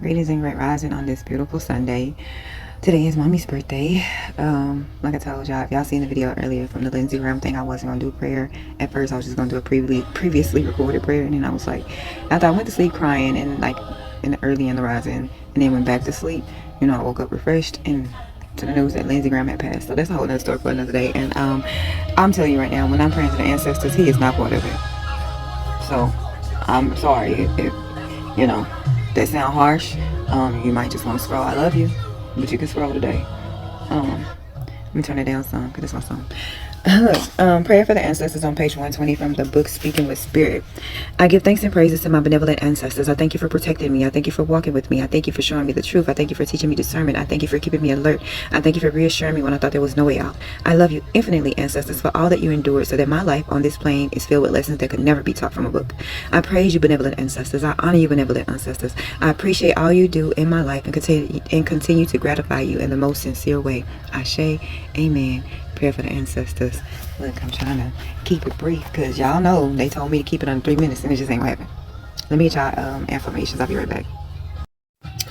Greetings and great rising on this beautiful Sunday. Today is mommy's birthday. Like I told y'all, if y'all seen the video earlier from the Lindsey Graham thing, I wasn't gonna do a prayer. At first I was just gonna do a previously recorded prayer, and then I was like, after I went to sleep crying and like early in the rising, and then went back to sleep, you know, I woke up refreshed and to the news that Lindsey Graham had passed. So that's a whole nother story for another day. And I'm telling you right now, when I'm praying to the ancestors, he is not part of it. So I'm sorry if you know that sound harsh. You might just want to scroll. I love you, but you can scroll today. Let me turn it down some because it's my song. Prayer for the ancestors on page 120 from the book Speaking with Spirit. I give thanks and praises to my benevolent ancestors. I thank you for protecting me. I thank you for walking with me. I thank you for showing me the truth. I thank you for teaching me discernment. I thank you for keeping me alert. I thank you for reassuring me when I thought there was no way out. I love you infinitely, ancestors, for all that you endured so that my life on this plane is filled with lessons that could never be taught from a book. I praise you, benevolent ancestors. I honor you, benevolent ancestors. I appreciate all you do in my life and continue to gratify you in the most sincere way. Ashe, amen. Prayer for the ancestors. Look, I'm trying to keep it brief because y'all know they told me to keep it under 3 minutes and it just ain't gonna happen. Let me get y'all affirmations. I'll be right back.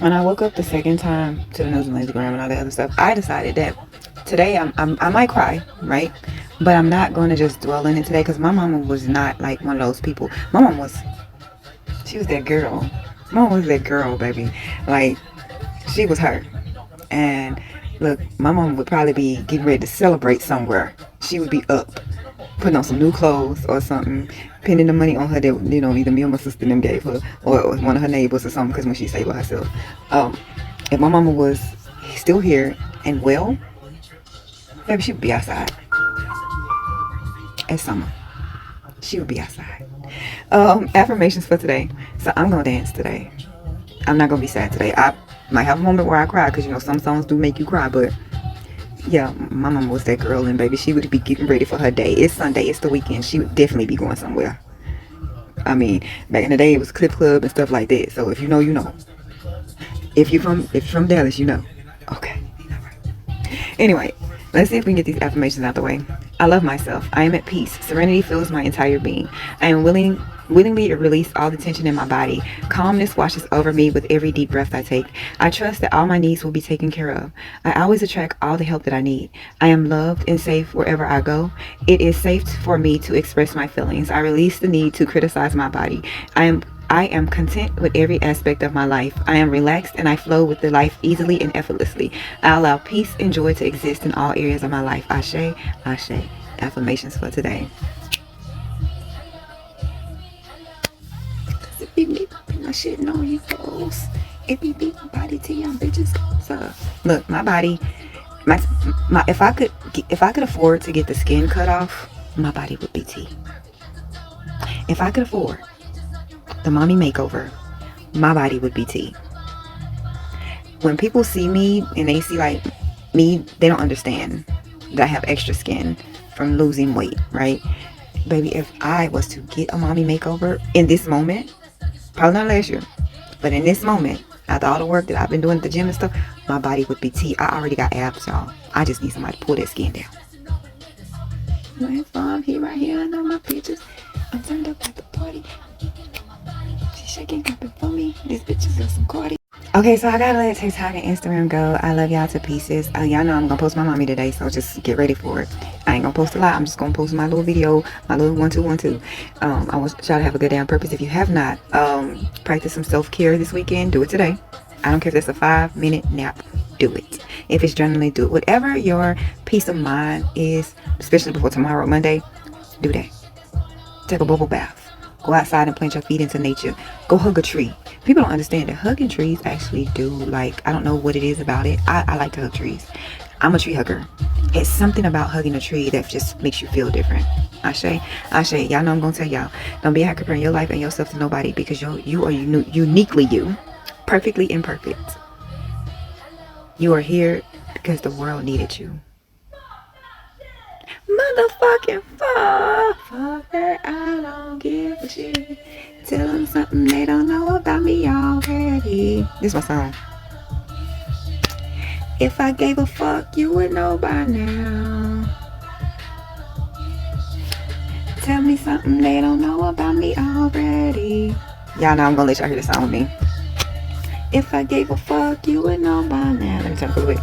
When I woke up the second time to the news and Lindsey Graham and all that other stuff, I decided that today I might cry, right? But I'm not going to just dwell in it today because my mama was not like one of those people. My mom was, she was that girl. My mom was that girl, baby. Like, she was her. And look, my mom would probably be getting ready to celebrate somewhere. She would be up, putting on some new clothes or something, pinning the money on her that, you know, either me or my sister them gave her, or one of her neighbors or something, because when she stayed by herself. If my mama was still here and well, maybe she would be outside. It's summer. She would be outside. Affirmations for today. So I'm going to dance today. I'm not going to be sad today. I might have a moment where I cry because, you know, some songs do make you cry, but yeah, my mama was that girl, and baby, she would be getting ready for her day. It's Sunday, it's the weekend. She would definitely be going somewhere. I mean, back in the day, it was Clip Club and stuff like that. So if you know, you know. If you're from Dallas, you know. Okay. All right. Anyway, let's see if we can get these affirmations out the way. I love myself. I am at peace. Serenity fills my entire being. I am willingly release all the tension in my body. Calmness washes over me with every deep breath I take. I trust that all my needs will be taken care of. I always attract all the help that I need. I am loved and safe wherever I go. It is safe for me to express my feelings. I release the need to criticize my body. I am content with every aspect of my life. I am relaxed and I flow with the life easily and effortlessly. I allow peace and joy to exist in all areas of my life. Ashe, Ashe. Affirmations for today. If you need my shit on you folks. If you beat my body to young bitches. So look, my body, my if I could afford to get the skin cut off, my body would be T. If I could afford the mommy makeover, my body would be T. When people see me and they see like me, they don't understand that I have extra skin from losing weight, right? Baby, if I was to get a mommy makeover in this moment, probably not last year, but in this moment, after all the work that I've been doing at the gym and stuff, my body would be T. I already got abs, y'all. I just need somebody to pull that skin down. I'm here, right here, I know my pictures. I'm turned up at the party. She's shaking up for me. This bitch is some Cardi. Okay, so I gotta let TikTok and Instagram go. I love y'all to pieces. Y'all know I'm gonna post my mommy today, so just get ready for it. I ain't gonna post a lot. I'm just gonna post my little video, my little 1-2-1-2. I want y'all to have a good day on purpose. If you have not, practice some self-care this weekend. Do it today. I don't care if that's a 5-minute nap. Do it. If it's journaling, do it. Whatever your peace of mind is, especially before tomorrow, Monday, do that. Take a bubble bath. Go outside and plant your feet into nature. Go hug a tree. People don't understand that hugging trees actually do, like, I don't know what it is about it. I like to hug trees. I'm a tree hugger. It's something about hugging a tree that just makes you feel different. Ashe. Y'all know I'm going to tell y'all. Don't be out comparing your life and yourself to nobody because you are uniquely you. Perfectly imperfect. You are here because the world needed you. Motherfucking fuck that I don't give a shit. Tell them something they don't know about me already. This is my song. If I gave a fuck, you would know by now. Tell me something they don't know about me already. Y'all know I'm gonna let y'all hear the song with me. If I gave a fuck, you would know by now. Let me turn it quick.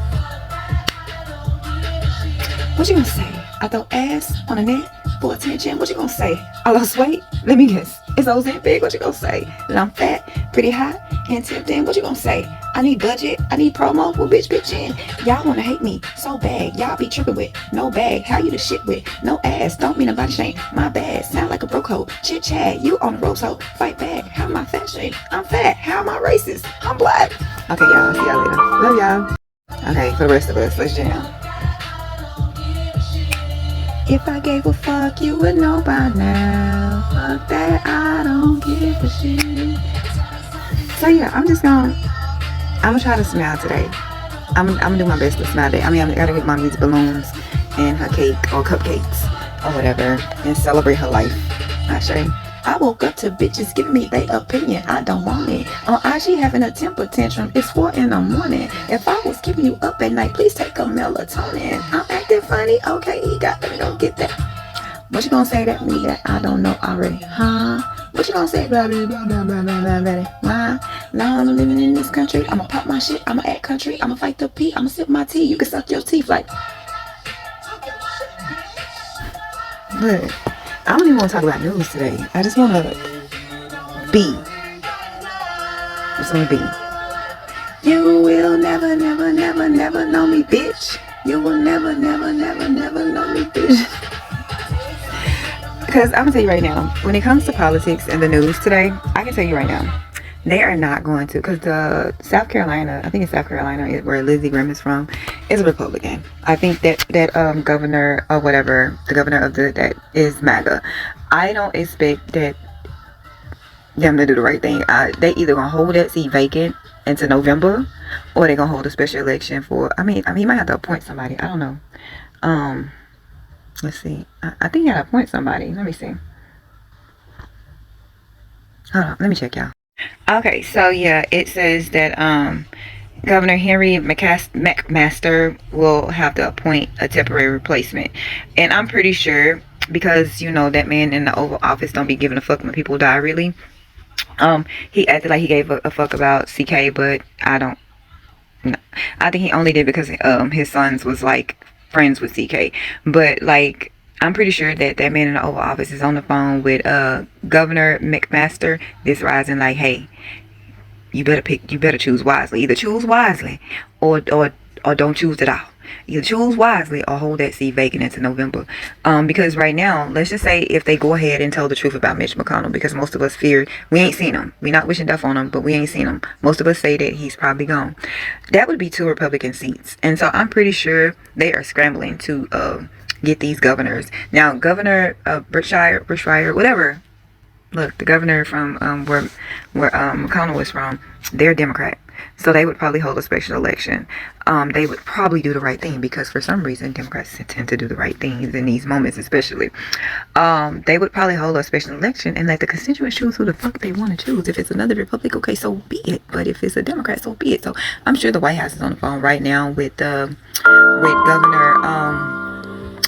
What you gonna say? I throw ass on a net for attention. What you gonna say? I lost weight? Let me guess. It's Ozempic. What you gonna say? That I'm fat, pretty hot, and tempting. What you gonna say? I need budget. I need promo. Well, bitch in. Y'all wanna hate me so bad. Y'all be tripping with no bag. How you the shit with no ass? Don't mean a body shame. My bad. Sound like a broke hoe. Chit chat. You on the ropes hoe. Fight back. How am I fat shame? I'm fat. How am I racist? I'm black. Okay, y'all. See y'all later. Love y'all. Okay, for the rest of us, let's jam. If I gave a fuck, you would know by now. Fuck that, I don't give a shit. So yeah, I'm gonna try to smile today. I'm gonna do my best to smile today. I mean, I'm gonna get mommy's balloons and her cake or cupcakes or whatever and celebrate her life. I woke up to bitches giving me their opinion. I don't want it. On IG having a temper tantrum. It's 4 in the morning. If I was keeping you up at night, please take a melatonin. I'm acting funny. Okay, you got to go get that. What you gonna say to me that I don't know already? Huh? What you gonna say? Blah, blah, blah, blah, blah, blah, blah, blah. Now I'm living in this country. I'ma pop my shit. I'ma act country. I'ma fight the pee. I'ma sip my tea. You can suck your teeth like. But I don't even want to talk about news today. I just want to be. Just want to be. You will never, never, never, never know me, bitch. You will never, never, never, never know me, bitch. Because I'm going to tell you right now, when it comes to politics and the news today, I can tell you right now, they are not going to, because the South Carolina, I think it's South Carolina, where Lindsey Graham is from, is a Republican. I think that governor or whatever, the governor of that is MAGA. I don't expect them to do the right thing. They either gonna hold that seat vacant into November, or they're gonna hold a special election for. I mean, he might have to appoint somebody. I don't know. Let's see. I think he got to appoint somebody. Let me see. Hold on. Let me check, y'all. Okay, so yeah, it says that Governor Henry McMaster will have to appoint a temporary replacement, and I'm pretty sure, because you know that man in the Oval Office don't be giving a fuck when people die, really. He acted like he gave a fuck about CK, but I don't. No, I think he only did because his sons was like friends with CK, but like. I'm pretty sure that man in the Oval Office is on the phone with Governor McMaster this rising like, hey, you better choose wisely. Either choose wisely or don't choose at all. Either choose wisely or hold that seat vacant into November. Because right now, let's just say if they go ahead and tell the truth about Mitch McConnell, because most of us fear, we ain't seen him. We're not wishing death on him, but we ain't seen him. Most of us say that he's probably gone. That would be 2 Republican seats. And so I'm pretty sure they are scrambling to get these governors. Now, Governor Bushfire, whatever. Look, the governor from where McConnell was from, they're Democrat. So they would probably hold a special election. They would probably do the right thing, because for some reason Democrats tend to do the right things in these moments, especially. They would probably hold a special election and let the constituents choose who the fuck they want to choose. If it's another Republican, okay, so be it. But if it's a Democrat, so be it. So I'm sure the White House is on the phone right now with Governor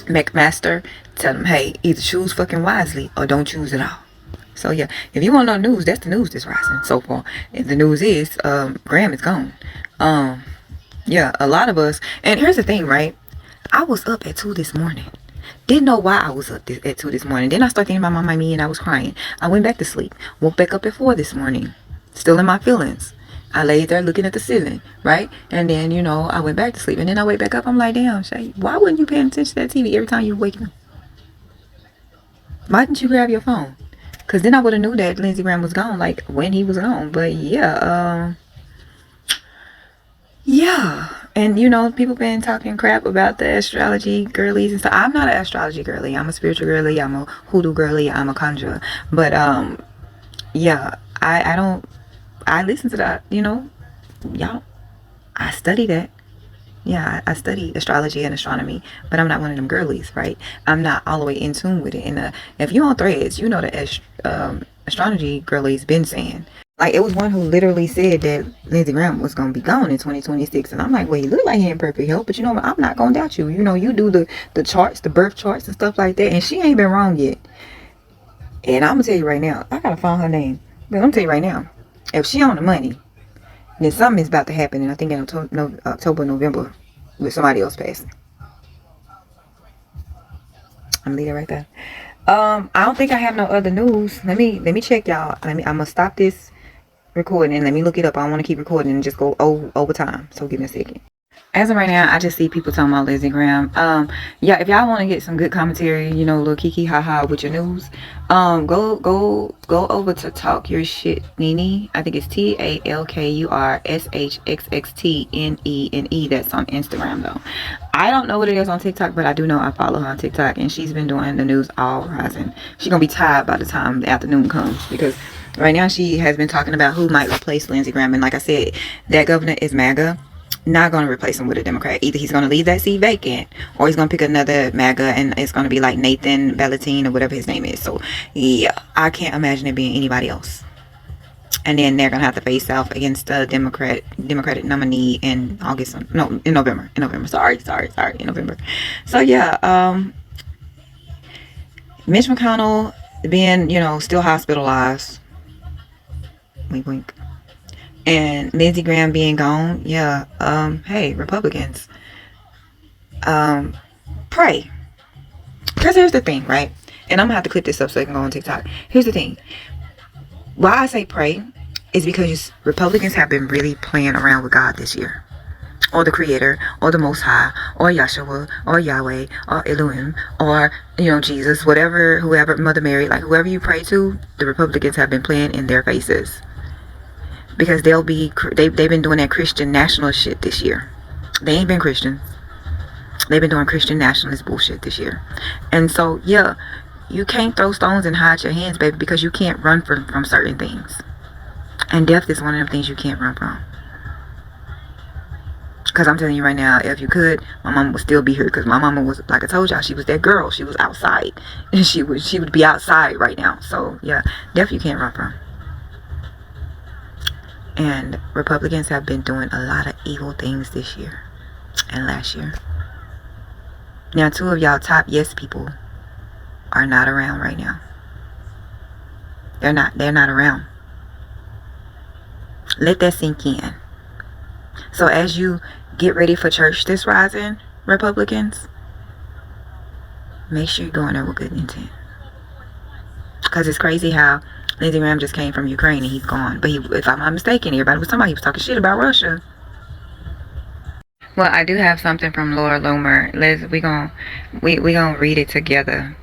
McMaster. Tell them, hey, either choose fucking wisely or don't choose at all. So yeah, if you want to know news, that's the news this rising so far. And the news is Graham is gone. Yeah, a lot of us. And here's the thing, right? I was up at 2 this morning. Didn't know why I was up at 2 this morning. Then I started thinking about me and I was crying. I went back to sleep. Woke back up at 4 this morning. Still in my feelings. I laid there looking at the ceiling, right? And then, you know, I went back to sleep. And then I wake back up. I'm like, damn, Shay, why wouldn't you pay attention to that TV every time you wake up? Why didn't you grab your phone? Because then I would have knew that Lindsey Graham was gone, like, when he was gone. But, yeah, yeah. And, you know, people been talking crap about the astrology girlies and stuff. I'm not an astrology girly. I'm a spiritual girly. I'm a hoodoo girly. I'm a conjurer. But, yeah, I listen to that, you know, y'all. I study that. Yeah, I study astrology and astronomy, but I'm not one of them girlies, right? I'm not all the way in tune with it. And if you're on Threads, you know that astrology girlies been saying. Like, it was one who literally said that Lindsey Graham was going to be gone in 2026. And I'm like, well, you look like he in perfect health, but you know what? I'm not going to doubt you. You know, you do the charts, the birth charts and stuff like that. And she ain't been wrong yet. And I'm going to tell you right now, I got to find her name. But I'm going to tell you right now, if she on the money, Then something is about to happen, and I think in October, November, with somebody else passing. I'm leaving right there. I don't think I have no other news. Let me check, y'all. I'm gonna stop this recording and let me look it up. I don't want to keep recording and just go over time. So give me a second. As of right now, I just see people talking about Lizzie Graham. Yeah, if y'all want to get some good commentary, you know, little kiki haha with your news, go over to Talk Your Shit Nene. I think it's TALKURSHXXTNENE. That's on Instagram though. I don't know what it is on TikTok, but I do know I follow her on TikTok, and she's been doing the news all rising. She's gonna be tired by the time the afternoon comes, because right now she has been talking about who might replace Lindsey Graham, and like I said, that governor is MAGA. Not going to replace him with a Democrat. Either he's going to leave that seat vacant, or he's going to pick another MAGA, and it's going to be like Nathan Bellatine or whatever his name is. So yeah, I can't imagine it being anybody else. And then they're going to have to face off against a Democratic nominee in November. Sorry, in November. So yeah, Mitch McConnell being, still hospitalized. Wink, wink. And Lindsey Graham being gone, yeah. Hey, Republicans, pray. Because here's the thing, right? And I'm gonna have to clip this up so I can go on TikTok. Here's the thing. Why I say pray is because Republicans have been really playing around with God this year, or the Creator, or the Most High, or Yahshua, or Yahweh, or Elohim, or Jesus, whoever, Mother Mary, like whoever you pray to, the Republicans have been playing in their faces. Because they've been doing that Christian nationalist shit this year. They ain't been Christians. They've been doing Christian nationalist bullshit this year. And so, yeah, you can't throw stones and hide your hands, baby, because you can't run from certain things. And death is one of the things you can't run from. Because I'm telling you right now, if you could, my mama would still be here. Because my mama was, like I told y'all, she was that girl. She was outside. And she would be outside right now. So, yeah, death you can't run from. And Republicans have been doing a lot of evil things this year and last year. Now, 2 of y'all top yes people are not around right now. They're not around. Let that sink in. So as you get ready for church this rising, Republicans, make sure you're going there with good intent. Because it's crazy how Lindsey Graham just came from Ukraine and he's gone. But if I'm not mistaken, everybody was talking about he was talking shit about Russia. Well, I do have something from Laura Loomer. We gonna read it together.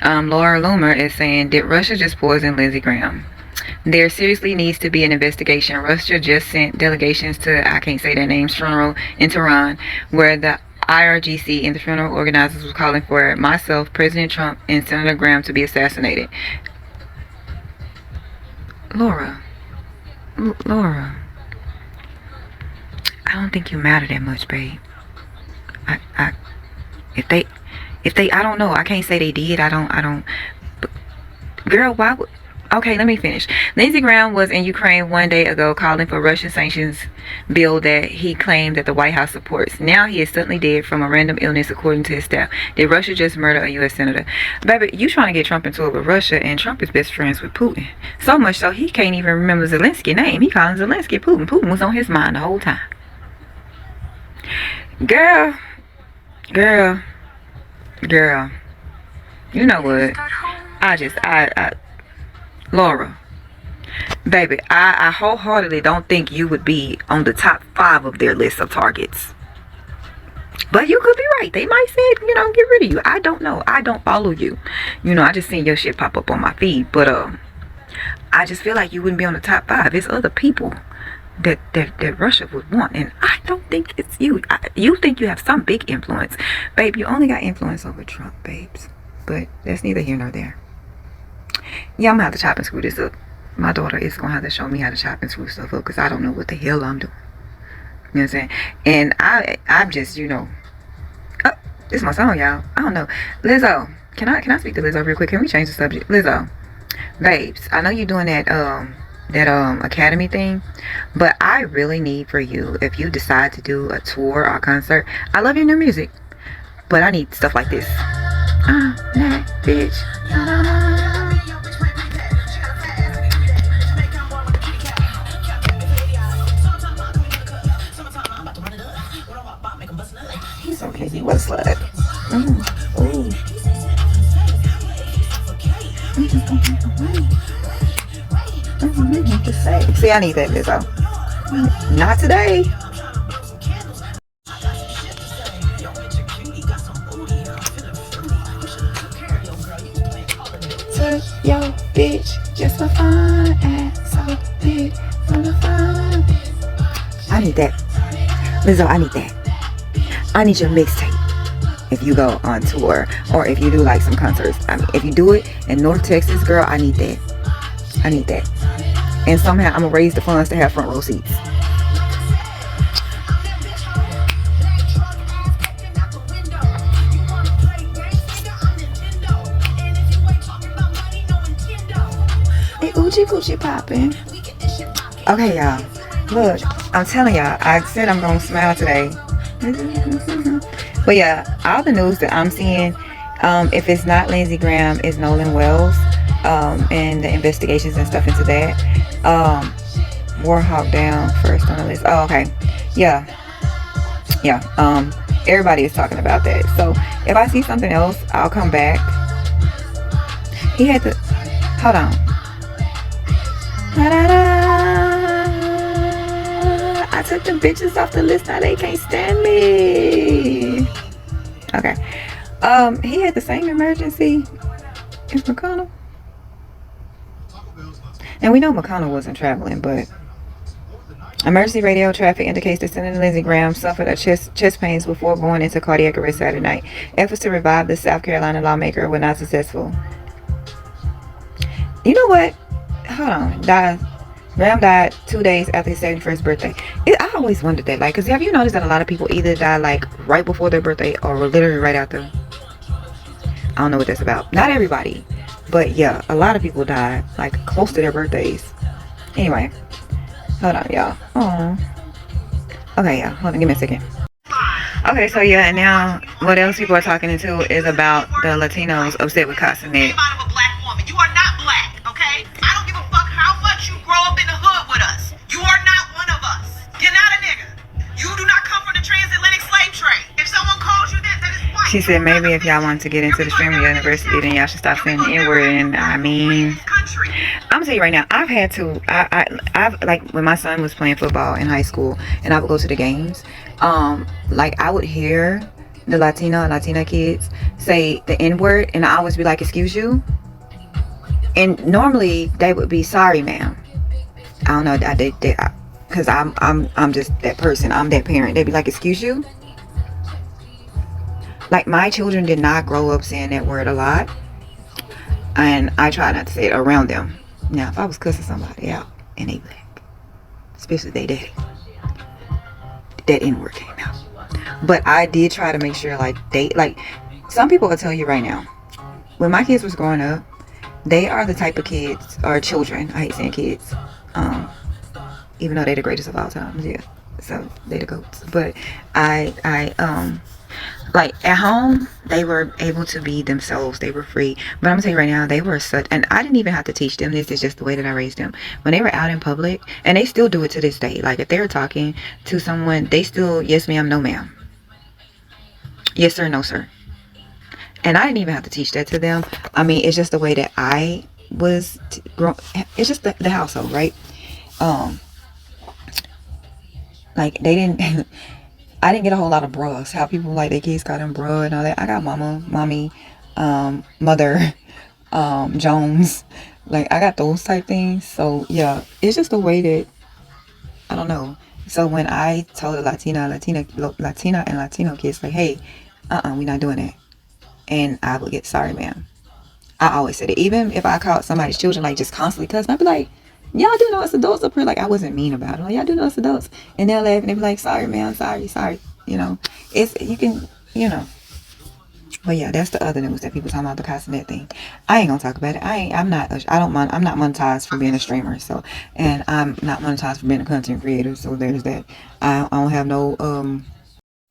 Laura Loomer is saying, did Russia just poison Lindsey Graham? There seriously needs to be an investigation. Russia just sent delegations to, I can't say their names, funeral in Tehran, where the IRGC and the funeral organizers was calling for myself, President Trump, and Senator Graham to be assassinated. Laura, I don't think you matter that much, babe. If they, I don't know. I can't say they did. I don't. But girl, why would? Okay, let me finish. Lindsey Graham was in Ukraine one day ago calling for Russian sanctions bill that he claimed that the White House supports. Now he is suddenly dead from a random illness, according to his staff. Did Russia just murder a U.S. senator? Baby, you trying to get Trump into it with Russia, and Trump is best friends with Putin. So much so he can't even remember Zelensky's name. He calling Zelensky Putin. Putin was on his mind the whole time. Girl. You know what? Laura, baby, I wholeheartedly don't think you would be on the top 5 of their list of targets. But you could be right. They might say, get rid of you. I don't know. I don't follow you. I just seen your shit pop up on my feed. But I just feel like you wouldn't be on the top 5. It's other people that Russia would want. And I don't think it's you. You think you have some big influence. Babe, you only got influence over Trump, babes. But that's neither here nor there. Yeah, I'm going to have to chop and screw this up. My daughter is going to have to show me how to chop and screw stuff up, because I don't know what the hell I'm doing. You know what I'm saying? And I'm just, oh, this is my song, y'all. I don't know. Lizzo, can I speak to Lizzo real quick? Can we change the subject? Lizzo, babes, I know you're doing that Academy thing, but I really need for you, if you decide to do a tour or a concert, I love your new music, but I need stuff like this. That bitch. What a slut. Ooh. Just say. See, I need that, Lizzo. Not today. Took your bitch just for fun and so big from the fun. I need that. Lizzo, I need that. I need your mixtape. If you go on tour or if you do like some concerts. I mean, if you do it in North Texas, girl, I need that. I need that. And somehow I'm gonna raise the funds to have front row seats. Hey, Uchi Coochie popping. Okay, y'all. Look, I'm telling y'all, I said I'm gonna smile today. But yeah, all the news that I'm seeing, if it's not Lindsey Graham, it's Nolan Wells, and the investigations and stuff into that. Warhawk down first on the list. Oh, okay. Yeah. Everybody is talking about that. So if I see something else, I'll come back. He had to hold on. I took the bitches off the list. Now they can't stand me. Okay. He had the same emergency as McConnell. And we know McConnell wasn't traveling, but emergency radio traffic indicates that Senator Lindsey Graham suffered a chest pains before going into cardiac arrest Saturday night. Efforts to revive the South Carolina lawmaker were not successful. You know what? Hold on. Graham died 2 days after his 71st birthday. I always wondered that. Like, because have you noticed that a lot of people either die like right before their birthday or literally right after? I don't know what that's about. Not everybody. But yeah, a lot of people die like close to their birthdays. Anyway. Hold on, y'all. Oh. Okay, y'all. Hold on. Give me a second. Okay, so yeah, and now what else people are talking into is about the Latinos upset with Castanet. You are not black, okay? I don't give a fuck how much you grow up in the hood with us. You are not one of us. You're not a nigga. You do not come from the transatlantic slave trade. If someone calls you that, that is white. She said maybe if y'all want to get into the streaming university, then y'all should stop saying the N-word. And I mean, I'm gonna tell you right now, I've had to, I've like when my son was playing football in high school and I would go to the games, like I would hear the Latina kids say the N-word and I always be like, excuse you? And normally they would be sorry, ma'am. I don't know, because I'm just that person. I'm that parent. They'd be like, excuse you? Like my children did not grow up saying that word a lot, and I try not to say it around them. Now, if I was cussing somebody out and they black, especially they daddy, that N-word came out. But I did try to make sure, like some people will tell you right now, when my kids was growing up, they are the type of kids or children. I hate saying kids, even though they're the greatest of all time. Yeah, so they the goats. But like at home, they were able to be themselves. They were free. But I'm gonna tell you right now, they were such, and I didn't even have to teach them. This is just the way that I raised them. When they were out in public, and they still do it to this day. Like if they're talking to someone, they still, yes ma'am, no ma'am. Yes sir, no sir. And I didn't even have to teach that to them. I mean, it's just the way that I was grown. It's just the household, right? Like they didn't. I didn't get a whole lot of bras. How people like their kids got them bra and all that. I got mama, mommy, mother, Jones. Like I got those type things. So yeah, it's just the way that I don't know. So when I told the Latina and Latino kids like, hey, we're not doing that. And I would get sorry, ma'am. I always said it. Even if I caught somebody's children like just constantly cussing, I'd be like, y'all do know it's adults up here. Like I wasn't mean about it. Like, y'all do know it's adults. And they'll laugh and they'll be like, sorry, ma'am, sorry. You know, it's, you can, you know. But yeah, that's the other news that people talking about, the Castanet thing. I ain't gonna talk about it. I'm not monetized for being a streamer. So, and I'm not monetized for being a content creator. So there's that. I don't have no,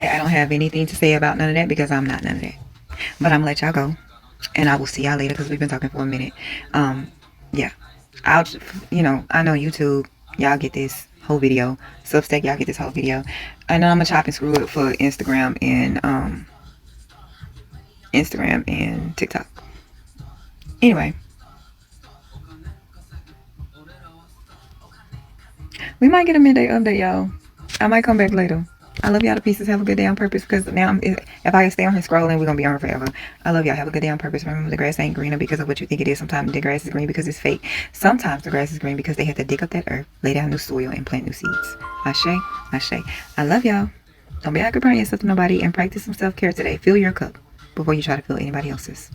I don't have anything to say about none of that because I'm not none of that. But I'm gonna let y'all go, and I will see y'all later because we've been talking for a minute. Yeah, I know YouTube, y'all get this whole video. Substack, y'all get this whole video, and then I'm gonna chop and screw it for Instagram and Instagram and TikTok. Anyway, we might get a midday update, y'all. I might come back later. I love y'all to pieces. Have a good day on purpose, because now if I stay on here scrolling, we're going to be on forever. I love y'all. Have a good day on purpose. Remember, the grass ain't greener because of what you think it is. Sometimes the grass is green because it's fake. Sometimes the grass is green because they had to dig up that earth, lay down new soil, and plant new seeds. Ashe, ashe. I love y'all. Don't be out comparing yourself to nobody, and practice some self-care today. Fill your cup before you try to fill anybody else's.